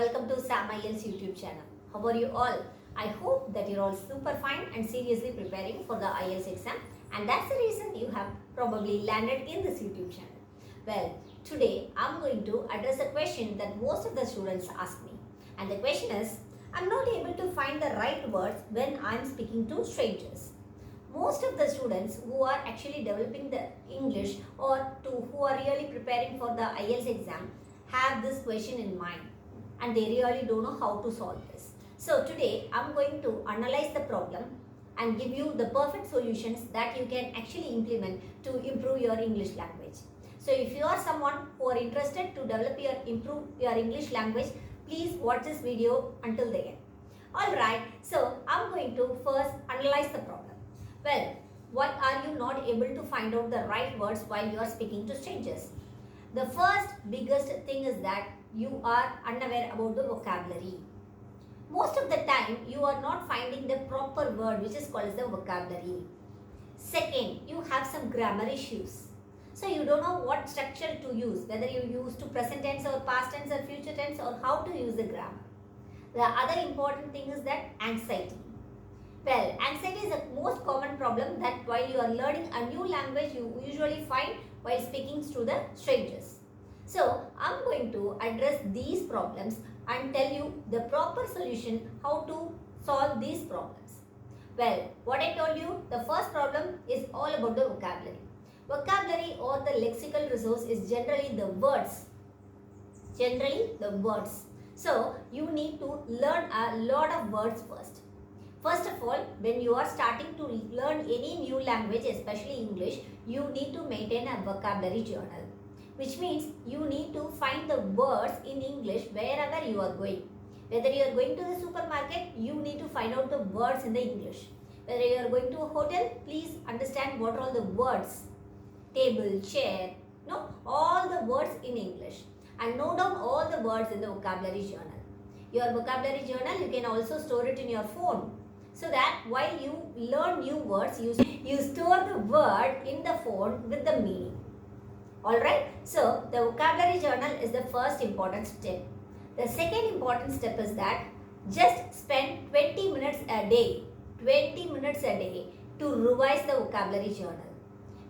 welcome to Sam IELTS YouTube channel. How are you all? I hope that you're all super fine and seriously preparing for the IELTS exam, and that's the reason you have probably landed in this YouTube channel. Well, today I'm going to address a question that most of the students ask me, and the question is, I'm not able to find the right words when I'm speaking to strangers. Most of the students who are actually developing the English or who are really preparing for the IELTS exam have this question in mind, and they really don't know how to solve this. So today I'm going to analyze the problem and give you the perfect solutions that you can actually implement to improve your English language. So if you are someone who are interested to improve your English language, please watch this video until the end. Alright, so I'm going to first analyze the problem. Well, why are you not able to find out the right words while you are speaking to strangers? The first biggest thing is that you are unaware about the vocabulary. Most of the time, you are not finding the proper word which is called as the vocabulary. Second, you have some grammar issues. So you don't know what structure to use, whether you use to present tense or past tense or future tense, or how to use the grammar. The other important thing is that anxiety. Well, anxiety is the most common problem that while you are learning a new language, you usually find while speaking to the strangers. So, I'm going to address these problems and tell you the proper solution how to solve these problems. Well, what I told you, the first problem is all about the vocabulary. Vocabulary or the lexical resource is generally the words. So, you need to learn a lot of words first. First of all, when you are starting to learn any new language, especially English, you need to maintain a vocabulary journal, which means you need to find the words in English wherever you are going. Whether you are going to the supermarket, you need to find out the words in the English. Whether you are going to a hotel, please understand what are all the words. Table, chair, all the words in English. And note down all the words in the vocabulary journal. Your vocabulary journal, you can also store it in your phone. So that while you learn new words, you store the word in the phone with the meaning. Alright, so the vocabulary journal is the first important step. The second important step is that just spend 20 minutes a day to revise the vocabulary journal.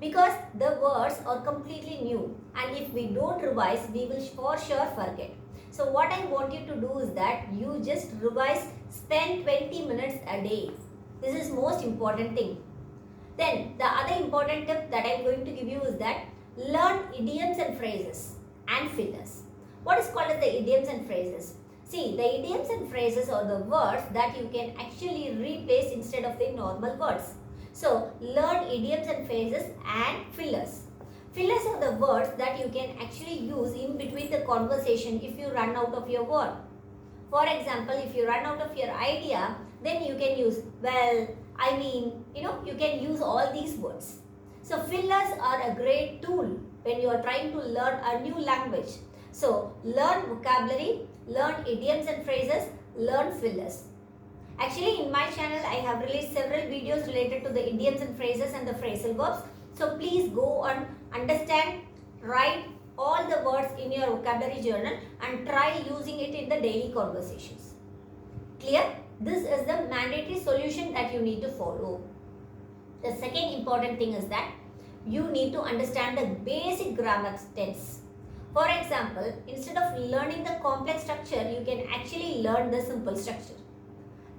Because the words are completely new, and if we don't revise, we will for sure forget. So what I want you to do is that you just revise, spend 20 minutes a day. This is most important thing. Then the other important tip that I am going to give you is that learn idioms and phrases and fillers. What is called as the idioms and phrases? See, the idioms and phrases are the words that you can actually replace instead of the normal words. So learn idioms and phrases and fillers. Fillers are the words that you can actually use in between the conversation if you run out of your word. For example, if you run out of your idea, then you can use, well, I mean, you can use all these words. So fillers are a great tool when you are trying to learn a new language. So learn vocabulary, learn idioms and phrases, learn fillers. Actually, in my channel, I have released several videos related to the idioms and phrases and the phrasal verbs. So please go and understand, write all the words in your vocabulary journal and try using it in the daily conversations. Clear? This is the mandatory solution that you need to follow. The second important thing is that you need to understand the basic grammar tense. For example, instead of learning the complex structure, you can actually learn the simple structure.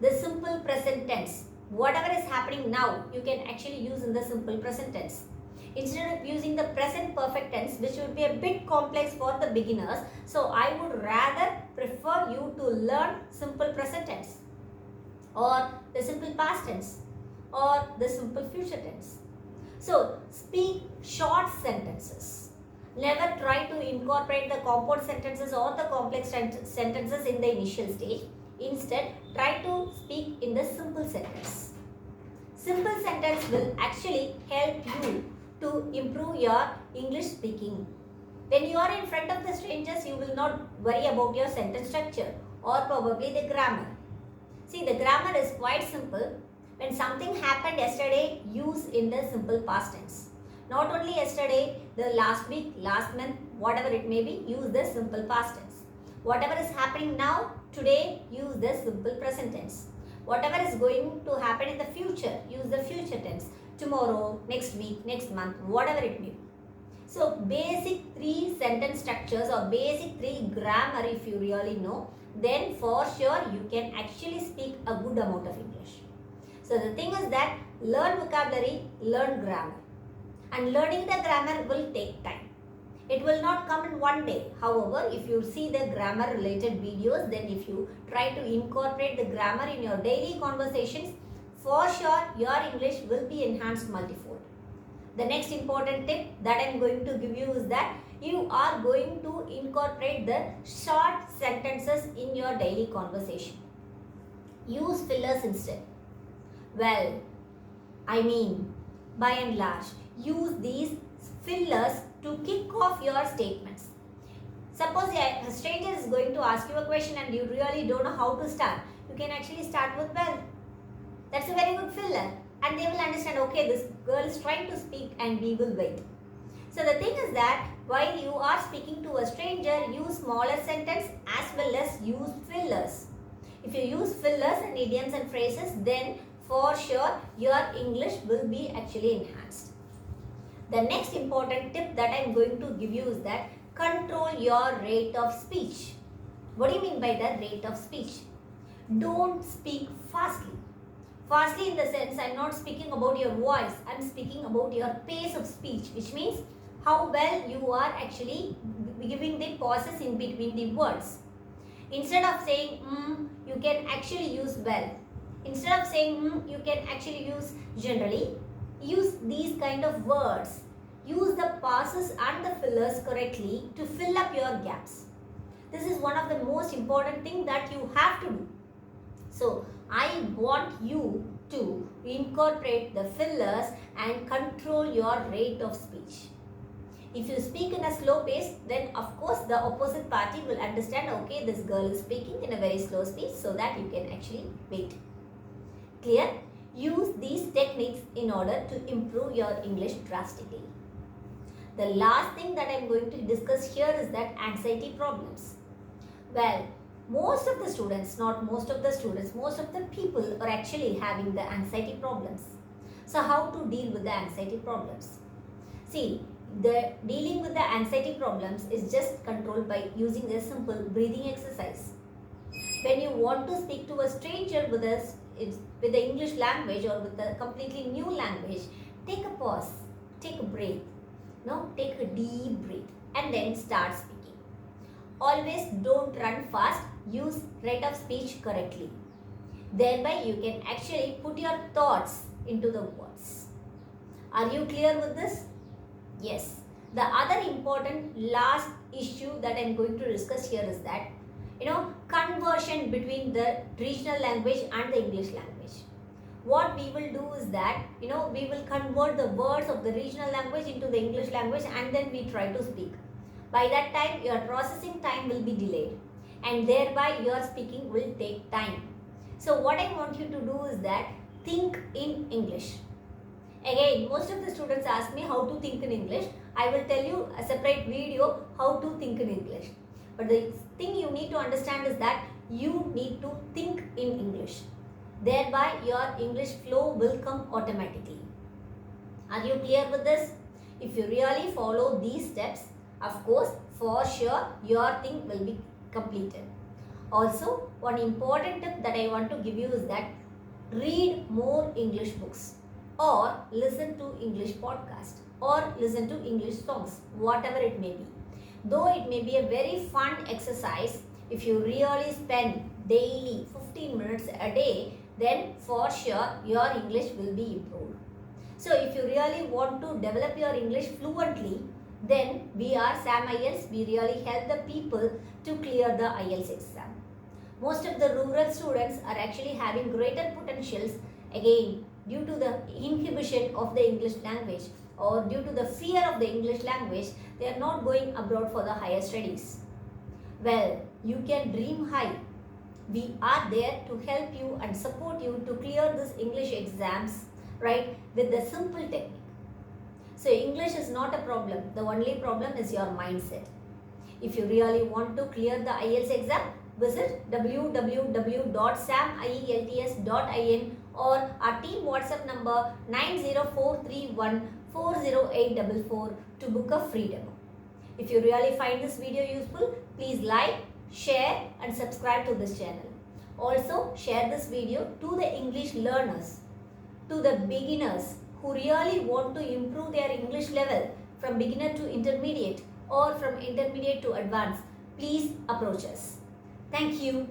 The simple present tense. Whatever is happening now, you can actually use in the simple present tense. Instead of using the present perfect tense, which would be a bit complex for the beginners, so I would rather prefer you to learn simple present tense, or the simple past tense, or the simple future tense. So speak short sentences. Never try to incorporate the compound sentences or the complex sentences in the initial stage. Instead, try to speak in the simple sentence. Simple sentence will actually help you to improve your English speaking. When you are in front of the strangers, you will not worry about your sentence structure or probably the grammar. See, the grammar is quite simple. When something happened yesterday, use in the simple past tense. Not only yesterday, the last week, last month, whatever it may be, use the simple past tense. Whatever is happening now, today, use the simple present tense. Whatever is going to happen in the future, use the future tense. Tomorrow, next week, next month, whatever it may be. So basic 3 sentence structures or basic 3 grammar, if you really know, then for sure you can actually speak a good amount of English. So the thing is that learn vocabulary, learn grammar. And learning the grammar will take time. It will not come in one day. However, if you see the grammar related videos, then if you try to incorporate the grammar in your daily conversations, for sure your English will be enhanced multifold. The next important tip that I am going to give you is that you are going to incorporate the short sentences in your daily conversation. Use fillers instead. Well, I mean, by and large, use these fillers to kick off your statements. Suppose a stranger is going to ask you a question and you really don't know how to start. You can actually start with well. That's a very good filler. And they will understand, okay, this girl is trying to speak and we will wait. So the thing is that while you are speaking to a stranger, use smaller sentence as well as use fillers. If you use fillers and idioms and phrases, then for sure your English will be actually enhanced. The next important tip that I am going to give you is that control your rate of speech. What do you mean by the rate of speech? Don't speak fastly. Fastly in the sense, I am not speaking about your voice, I am speaking about your pace of speech, which means how well you are actually giving the pauses in between the words. Instead of saying you can actually use well. Instead of saying you can actually use generally. Use these kind of words. Use the pauses and the fillers correctly to fill up your gaps. This is one of the most important thing that you have to do. So, I want you to incorporate the fillers and control your rate of speech. If you speak in a slow pace, then of course the opposite party will understand, okay, this girl is speaking in a very slow speed, so that you can actually wait. Clear? Use these techniques in order to improve your English drastically. The last thing that I am going to discuss here is that anxiety problems. Well, most of the students, not most of the students, most of the people are actually having the anxiety problems. So how to deal with the anxiety problems? See, the dealing with the anxiety problems is just controlled by using a simple breathing exercise. When you want to speak to a stranger with the English language or with a completely new language, take a pause, take a break, take a deep breath and then start speaking. Always don't run fast, use rate of speech correctly. Thereby you can actually put your thoughts into the words. Are you clear with this? Yes. The other important last issue that I am going to discuss here is that conversion between the regional language and the English language. What we will do is that, we will convert the words of the regional language into the English language and then we try to speak. By that time, your processing time will be delayed and thereby your speaking will take time. So what I want you to do is that think in English. Again, most of the students ask me how to think in English. I will tell you a separate video how to think in English. But the thing you need to understand is that you need to think in English. Thereby your English flow will come automatically. Are you clear with this? If you really follow these steps, of course, for sure your thing will be completed. Also, one important tip that I want to give you is that read more English books or listen to English podcasts or listen to English songs, whatever it may be. Though it may be a very fun exercise, if you really spend daily 15 minutes a day, then for sure your English will be improved. So if you really want to develop your English fluently, then we are SAM IELTS. We really help the people to clear the IELTS exam. Most of the rural students are actually having greater potentials, again due to the inhibition of the English language or due to the fear of the English language. They are not going abroad for the higher studies. Well, you can dream high. We are there to help you and support you to clear this English exams, right, with the simple technique. So English is not a problem. The only problem is your mindset. If you really want to clear the IELTS exam, visit www.samielts.in or our team WhatsApp number 904314084 to book a free demo. If you really find this video useful, please like, share and subscribe to this channel. Also, share this video to the English learners, to the beginners who really want to improve their English level from beginner to intermediate or from intermediate to advanced. Please approach us. Thank you.